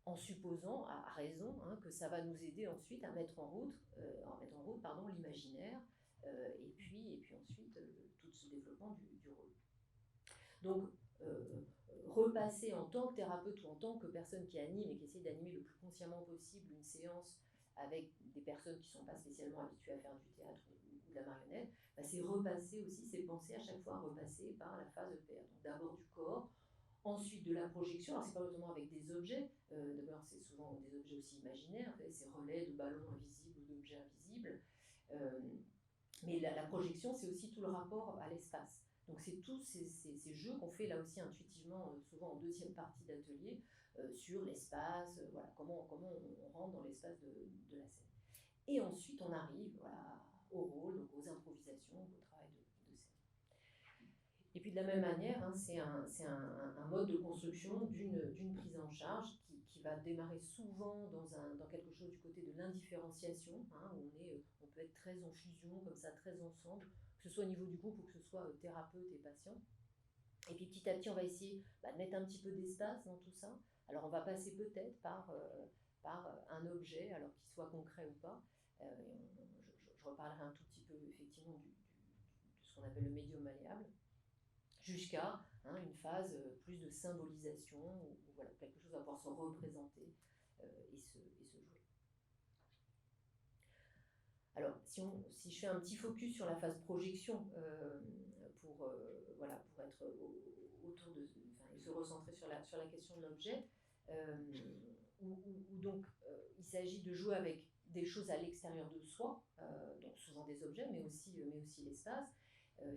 en supposant à raison que ça va nous aider ensuite à mettre en route l'imaginaire et puis ensuite tout ce développement du rôle. Donc repasser en tant que thérapeute ou en tant que personne qui anime et qui essaie d'animer le plus consciemment possible une séance avec des personnes qui ne sont pas spécialement habituées à faire du théâtre ou de la marionnette, c'est repasser aussi, c'est penser à chaque fois à repasser par la phase EPR. Donc d'abord du corps, ensuite de la projection, alors c'est pas notamment avec des objets, d'abord c'est souvent des objets aussi imaginaires, ces relais de ballons invisibles ou d'objets invisibles, mais la projection c'est aussi tout le rapport à l'espace. Donc c'est tous ces jeux qu'on fait là aussi intuitivement, souvent en deuxième partie d'atelier, sur l'espace, voilà, comment on rentre dans l'espace de la scène. Et ensuite on arrive au rôle, donc aux improvisations, au travail de scène. Et puis de la même manière, c'est un mode de construction d'une prise en charge qui qui va démarrer souvent dans quelque chose du côté de l'indifférenciation, hein, où on peut être très en fusion, comme ça, très ensemble, que ce soit au niveau du groupe ou que ce soit thérapeute et patient. Et puis petit à petit, on va essayer de mettre un petit peu d'espace dans tout ça. Alors on va passer peut-être par un objet, alors qu'il soit concret ou pas. Je reparlerai un tout petit peu effectivement de ce qu'on appelle le médium malléable, jusqu'à une phase plus de symbolisation, où voilà, quelque chose va pouvoir se représenter et se jouer. Alors, si je fais un petit focus sur la phase projection, pour être autour de, et se recentrer sur la question de l'objet, où donc il s'agit de jouer avec des choses à l'extérieur de soi, donc souvent des objets, mais aussi l'espace,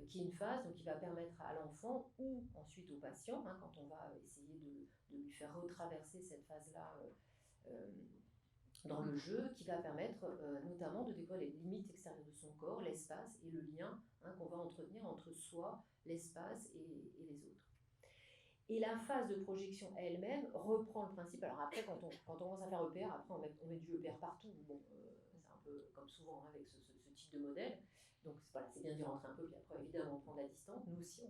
qui est une phase donc, qui va permettre à l'enfant ou ensuite au patient, quand on va essayer de lui faire retraverser cette phase-là dans le jeu, qui va permettre notamment de découvrir les limites extérieures de son corps, l'espace et le lien qu'on va entretenir entre soi, l'espace et les autres. Et la phase de projection elle-même reprend le principe. Alors après, quand on commence à faire EPR, après on met du EPR partout. Bon, c'est un peu comme souvent avec ce type de modèle. Donc voilà, c'est bien d'y rentrer un peu, puis après évidemment on prend de la distance. Nous aussi,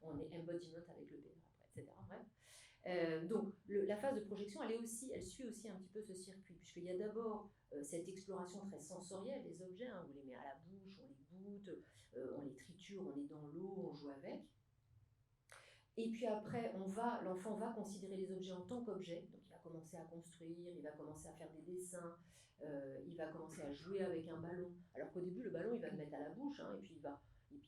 on est embodiment avec l'EPR après, etc. Bref. Donc la phase de projection, elle suit aussi un petit peu ce circuit, puisqu'il y a d'abord cette exploration très sensorielle des objets, on les met à la bouche, on les goûte, on les triture, on est dans l'eau, on joue avec. Et puis après, l'enfant va considérer les objets en tant qu'objets, donc il va commencer à construire, il va commencer à faire des dessins, il va commencer à jouer avec un ballon. Alors qu'au début, le ballon, il va le mettre à la bouche, et puis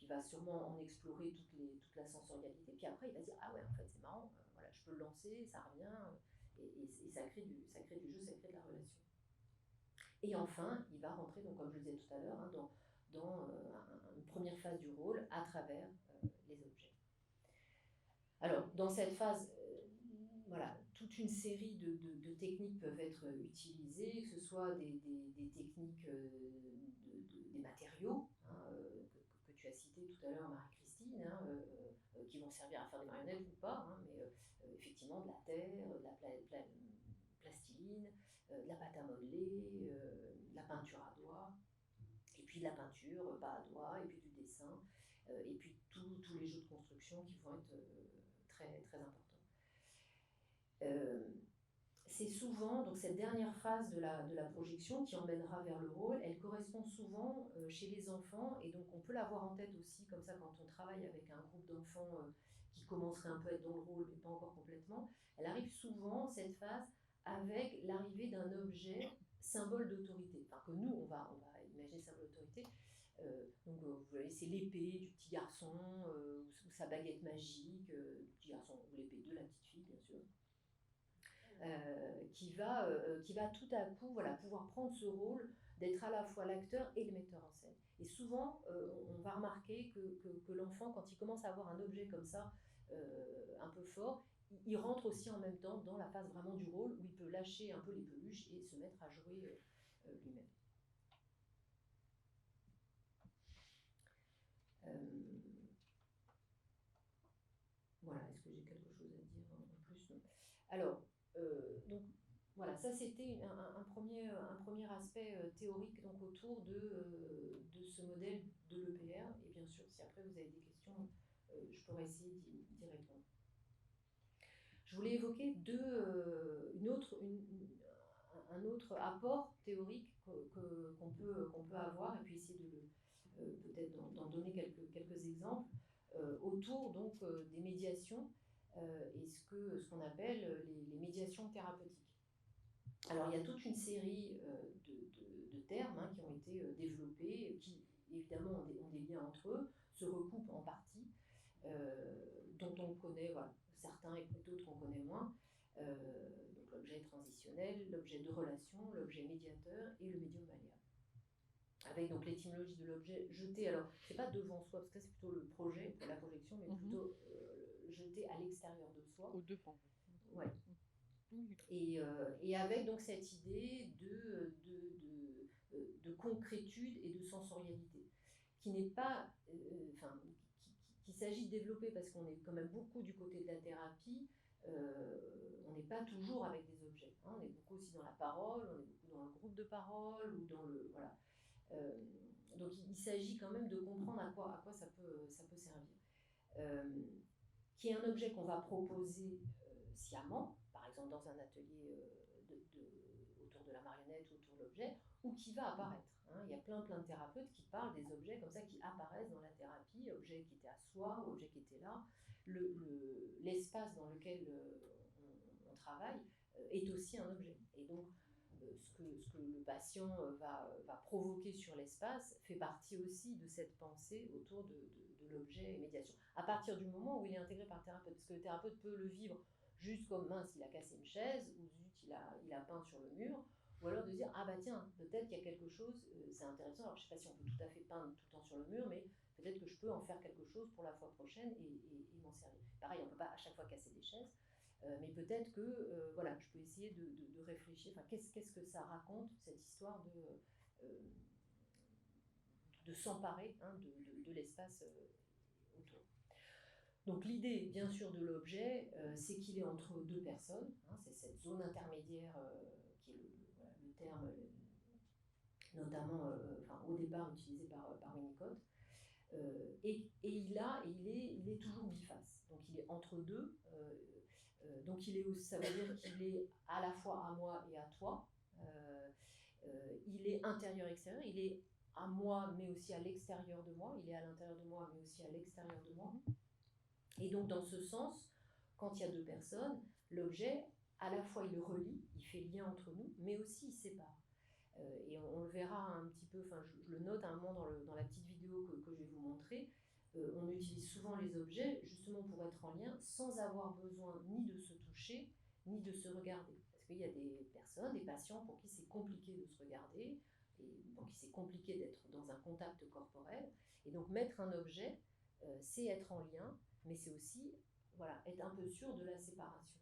il va sûrement en explorer toute la sensorialité. Puis après, il va se dire, ah ouais, en fait, c'est marrant, voilà, je peux le lancer, ça revient, et ça crée du jeu, ça crée de la relation. Et enfin, il va rentrer, donc, comme je le disais tout à l'heure, dans une première phase du rôle à travers les objets. Alors, dans cette phase, voilà, toute une série de techniques peuvent être utilisées, que ce soit des techniques des matériaux, que tu as cité tout à l'heure, Marie-Christine, qui vont servir à faire des marionnettes ou pas, mais effectivement de la terre, de la plastiline, de la pâte à modeler, de la peinture à doigts, et puis de la peinture, pas à doigts, et puis du dessin, et puis tous les jeux de construction qui vont être très, très importants. C'est souvent, donc cette dernière phase de la projection qui emmènera vers le rôle, elle correspond souvent chez les enfants, et donc on peut l'avoir en tête aussi, comme ça, quand on travaille avec un groupe d'enfants qui commencerait un peu à être dans le rôle, mais pas encore complètement. Elle arrive souvent, cette phase, avec l'arrivée d'un objet symbole d'autorité, enfin que nous, on va imaginer symbole d'autorité. Donc vous voyez, c'est l'épée du petit garçon, ou sa baguette magique du petit garçon, ou l'épée de la petite fille, bien sûr. Qui va tout à coup pouvoir prendre ce rôle d'être à la fois l'acteur et le metteur en scène. Et souvent, on va remarquer que l'enfant, quand il commence à avoir un objet comme ça, un peu fort, il rentre aussi en même temps dans la phase vraiment du rôle, où il peut lâcher un peu les peluches et se mettre à jouer lui-même. Voilà, est-ce que j'ai quelque chose à dire en plus? Non. Alors, donc voilà, ça c'était un premier aspect théorique donc, autour de ce modèle de l'EPR. Et bien sûr, si après vous avez des questions, je pourrais essayer d'y répondre. Je voulais évoquer un autre apport théorique qu'on peut avoir, et puis essayer peut-être d'en donner quelques exemples autour donc, des médiations et ce qu'on appelle les médiations thérapeutiques. Alors il y a toute une série de termes qui ont été développés, qui évidemment ont des liens entre eux, se recoupent en partie, dont on connaît certains et d'autres qu'on connaît moins. Donc l'objet transitionnel, l'objet de relation, l'objet médiateur et le médium malléable. Avec donc l'étymologie de l'objet jeté, alors c'est pas devant soi, parce que c'est plutôt le projet pour la projection, mais plutôt jeté à l'extérieur de soi. Au devant. Ouais. Et avec donc cette idée de concrétude et de sensorialité, qui n'est pas, qui s'agit de développer parce qu'on est quand même beaucoup du côté de la thérapie, on n'est pas toujours avec des objets. Hein, on est beaucoup aussi dans la parole, on est beaucoup dans le groupe de parole ou dans le voilà. Donc il s'agit quand même de comprendre à quoi ça peut servir. Qui est un objet qu'on va proposer sciemment, par exemple dans un atelier autour de la marionnette, autour de l'objet, ou qui va apparaître. Hein. Il y a plein de thérapeutes qui parlent des objets comme ça qui apparaissent dans la thérapie, objets qui étaient à soi, objets qui étaient là. L'espace dans lequel on travaille est aussi un objet. Et donc, ce que le patient va provoquer sur l'espace fait partie aussi de cette pensée autour de l'objet et médiation. À partir du moment où il est intégré par le thérapeute, parce que le thérapeute peut le vivre juste comme mince, il a cassé une chaise, ou zut, il a peint sur le mur, ou alors de dire ah bah tiens, peut-être qu'il y a quelque chose, c'est intéressant, alors je ne sais pas si on peut tout à fait peindre tout le temps sur le mur, mais peut-être que je peux en faire quelque chose pour la fois prochaine et m'en servir. Pareil, on ne peut pas à chaque fois casser des chaises, mais peut-être que voilà, je peux essayer de réfléchir, enfin, qu'est-ce que ça raconte, cette histoire de s'emparer hein, de l'espace autour. Donc l'idée, bien sûr, de l'objet, c'est qu'il est entre deux personnes, hein, c'est cette zone intermédiaire qui est le terme, notamment au départ utilisé par Winnicott, et il est toujours biface, donc il est entre deux, donc ça veut dire qu'il est à la fois à moi et à toi, il est intérieur-extérieur, il est à moi mais aussi à l'extérieur de moi, il est à l'intérieur de moi mais aussi à l'extérieur de moi. Et donc dans ce sens, quand il y a deux personnes, l'objet, à la fois il le relie, il fait lien entre nous, mais aussi il sépare. Et on le verra un petit peu, enfin je le note à un moment dans la petite vidéo que je vais vous montrer, on utilise souvent les objets justement pour être en lien sans avoir besoin ni de se toucher, ni de se regarder. Parce qu'il y a des personnes, des patients pour qui c'est compliqué de se regarder, et pour qui c'est compliqué d'être dans un contact corporel. Et donc mettre un objet, c'est être en lien, mais c'est aussi voilà, être un peu sûr de la séparation.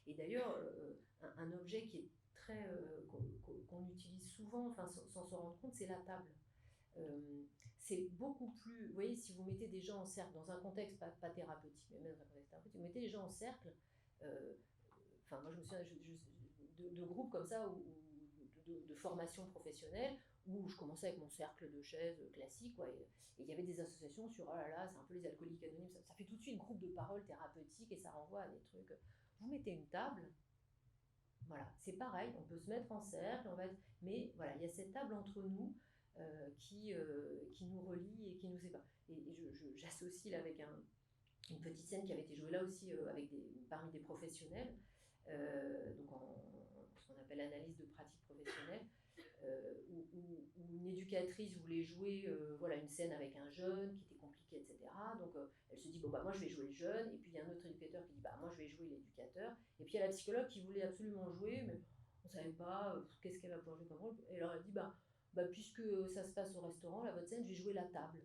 Et d'ailleurs, un objet qui est très qu'on utilise souvent, enfin sans se rendre compte, c'est la table. C'est beaucoup plus, vous voyez, si vous mettez des gens en cercle dans un contexte pas thérapeutique, mais même dans un contexte thérapeutique, vous mettez les gens en cercle. Enfin, moi je me souviens de groupes comme ça de formation professionnelle où je commençais avec mon cercle de chaises classique, quoi, et il y avait des associations sur oh là là, c'est un peu les alcooliques anonymes, ça fait tout de suite groupe de parole thérapeutique et ça renvoie à des trucs. Vous mettez une table. Voilà, c'est pareil, on peut se mettre en cercle, mais voilà, il y a cette table entre nous qui nous relie et qui nous sépare. Et j'associe là avec une petite scène qui avait été jouée là aussi parmi des professionnels, donc ce qu'on appelle l'analyse de pratique professionnelle, où une éducatrice voulait jouer voilà, une scène avec un jeune qui était compliqué, etc. Donc elle se dit, bon, bah, moi je vais jouer le jeune, et puis il y a un autre éducateur qui dit, bah, moi je vais jouer l'éducateur, et puis il y a la psychologue qui voulait absolument jouer, mais on ne savait pas qu'est-ce qu'elle va pouvoir jouer comme rôle, et alors elle dit, bah, puisque ça se passe au restaurant, là, votre scène, je vais jouer la table.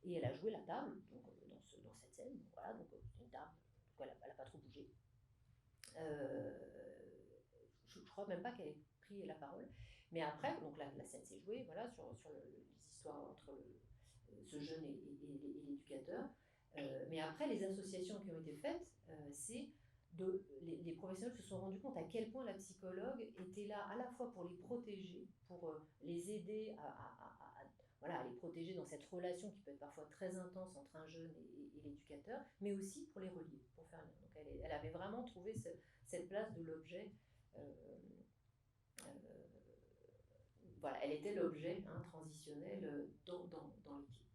Et elle a joué la table, donc, dans cette scène, donc, voilà, donc c'est une table, donc elle n'a pas trop bougé. Je crois même pas qu'elle ait pris la parole. Mais après, donc la scène s'est jouée, voilà, sur les histoires entre ce jeune et l'éducateur. Mais après, les associations qui ont été faites, les professionnels se sont rendus compte à quel point la psychologue était là à la fois pour les protéger, pour les aider à les protéger dans cette relation qui peut être parfois très intense entre un jeune et l'éducateur, mais aussi pour les relier, pour faire lien. Donc elle avait vraiment trouvé cette place de l'objet. Voilà, elle était l'objet transitionnel dans l'équipe.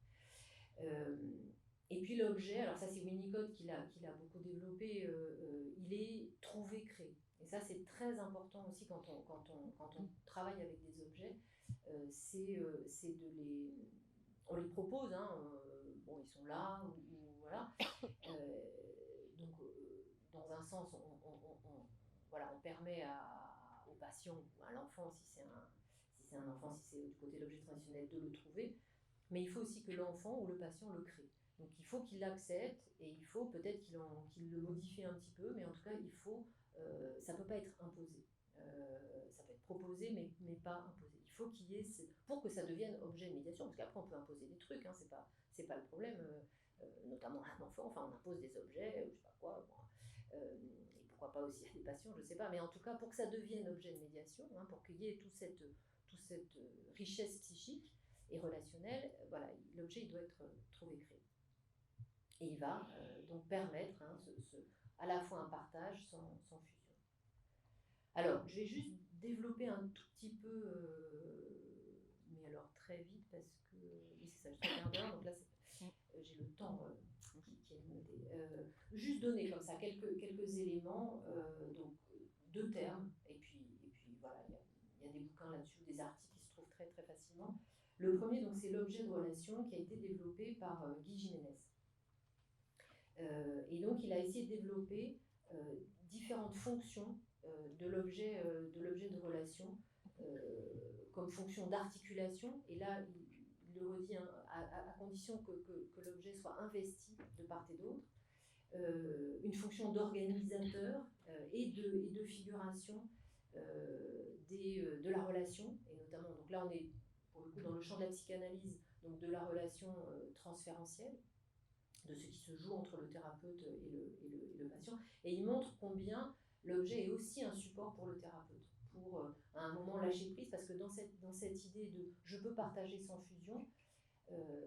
Et puis l'objet, alors ça c'est Winnicott qui l'a beaucoup développé, il est trouvé, créé. Et ça c'est très important aussi quand on travaille avec des objets, c'est on les propose, bon ils sont là, ou voilà. Donc dans un sens, on permet au patient ou à l'enfant, si c'est un enfant, si c'est du côté de l'objet traditionnel, de le trouver, mais il faut aussi que l'enfant ou le patient le crée. Donc il faut qu'il l'accepte et il faut peut-être qu'il le modifie un petit peu, mais en tout cas ça ne peut pas être imposé. Ça peut être proposé, mais pas imposé. Il faut qu'il y ait, pour que ça devienne objet de médiation, parce qu'après on peut imposer des trucs, c'est pas le problème, notamment à un enfant, enfin on impose des objets, je sais pas quoi, bon. et pourquoi pas aussi à des patients, je ne sais pas, mais en tout cas pour que ça devienne objet de médiation, hein, pour qu'il y ait toute cette richesse psychique et relationnelle, voilà, l'objet il doit être trouvé, créé. Et il va donc permettre hein, à la fois un partage sans fusion. Alors, je vais juste développer un tout petit peu, mais alors très vite parce que oui, c'est ça, je suis à quart d'heure, donc là j'ai le temps qui est noté. Juste donner comme ça quelques éléments, donc deux termes, et puis voilà, il y a des bouquins là-dessus, des articles qui se trouvent très très facilement. Le premier, donc, c'est l'objet de relation qui a été développé par Guy Jiménez. Et donc, il a essayé de développer différentes fonctions de l'objet de relation, comme fonction d'articulation. Et là, il le redit, hein, à condition que l'objet soit investi de part et d'autre. Une fonction d'organisateur et de figuration de la relation, et notamment, donc là on est pour le coup dans le champ de la psychanalyse, donc de la relation transférentielle, de ce qui se joue entre le thérapeute et le patient, et il montre combien l'objet est aussi un support pour le thérapeute, pour à un moment lâcher prise, parce que dans cette idée de je peux partager sans fusion,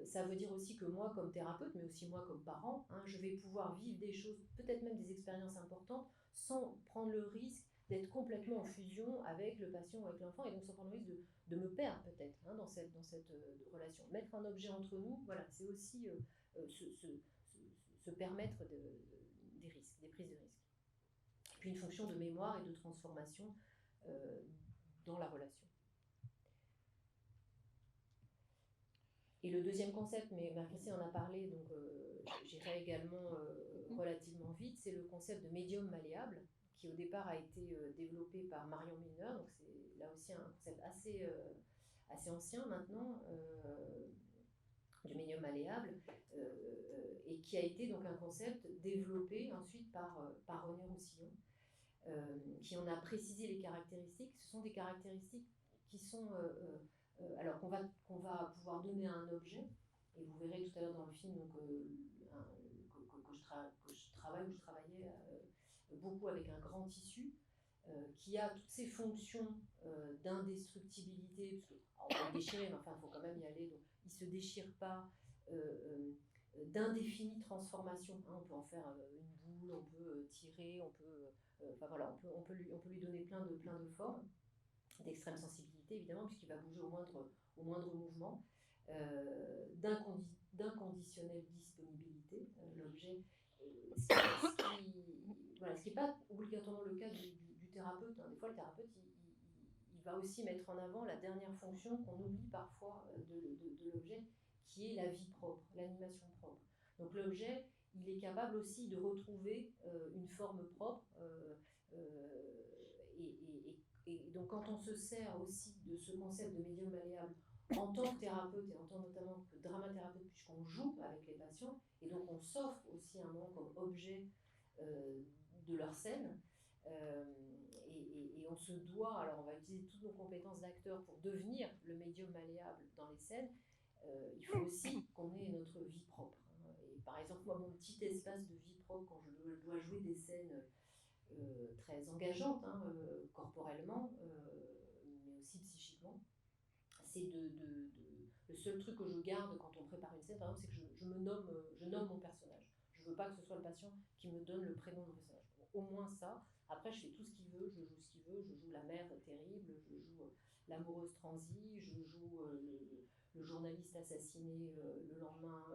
ça veut dire aussi que moi comme thérapeute, mais aussi moi comme parent, hein, je vais pouvoir vivre des choses, peut-être même des expériences importantes, sans prendre le risque d'être complètement en fusion avec le patient ou avec l'enfant, et donc sans prendre le risque de me perdre peut-être hein, dans cette relation. Mettre un objet entre nous, voilà, c'est aussi se permettre des risques, des prises de risques. Et puis une fonction de mémoire et de transformation dans la relation. Et le deuxième concept, mais Marie-Christine en a parlé, donc j'irai également relativement vite, c'est le concept de médium malléable, qui au départ a été développé par Marion Milner, donc c'est là aussi un concept assez ancien maintenant, du médium malléable, et qui a été donc un concept développé ensuite par René Roussillon, qui en a précisé les caractéristiques. Ce sont des caractéristiques qui sont... alors qu'on va pouvoir donner à un objet, et vous verrez tout à l'heure dans le film donc, que je travaillais beaucoup avec un grand tissu qui a toutes ces fonctions d'indestructibilité, parce qu'on peut le déchirer, mais enfin il faut quand même y aller, donc il ne se déchire pas, d'indéfinie transformation, hein, on peut en faire une boule, on peut tirer, on peut, enfin voilà, on peut lui donner plein de formes, d'extrême sensibilité évidemment, puisqu'il va bouger au moindre mouvement, d'inconditionnelle disponibilité, l'objet, ce qui n'est pas obligatoirement le cas du thérapeute, hein. Des fois le thérapeute il va aussi mettre en avant la dernière fonction qu'on oublie parfois de l'objet, qui est la vie propre, l'animation propre. Donc l'objet, il est capable aussi de retrouver une forme propre, et donc quand on se sert aussi de ce concept de médium malléable en tant que thérapeute et en tant notamment que dramathérapeute, puisqu'on joue avec les patients, et donc on s'offre aussi un moment comme objet de leur scène, et on se doit, alors on va utiliser toutes nos compétences d'acteur pour devenir le médium malléable dans les scènes, il faut aussi qu'on ait notre vie propre. Hein. Et par exemple, moi, mon petit espace de vie propre, quand je dois jouer des scènes très engageantes, hein, corporellement, mais aussi psychiquement, c'est le seul truc que je garde quand on prépare une scène, par exemple, c'est que je nomme mon personnage. Je ne veux pas que ce soit le patient qui me donne le prénom de mon personnage. Bon, au moins ça. Après, je fais tout ce qu'il veut, je joue ce qu'il veut, je joue la mère terrible, je joue l'amoureuse transie, je joue le journaliste assassiné le lendemain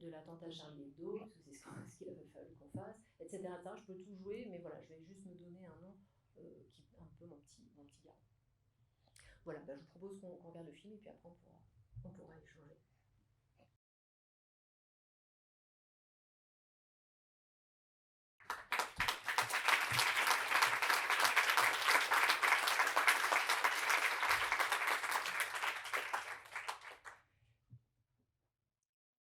de l'attentat Charlie Hebdo, parce que c'est ce qu'il avait fallu qu'on fasse, etc., etc. Je peux tout jouer, mais voilà, je vais juste me donner un nom qui est un peu mon petit garçon. Voilà, bah, je vous propose qu'on regarde le film et puis après on pourra échanger.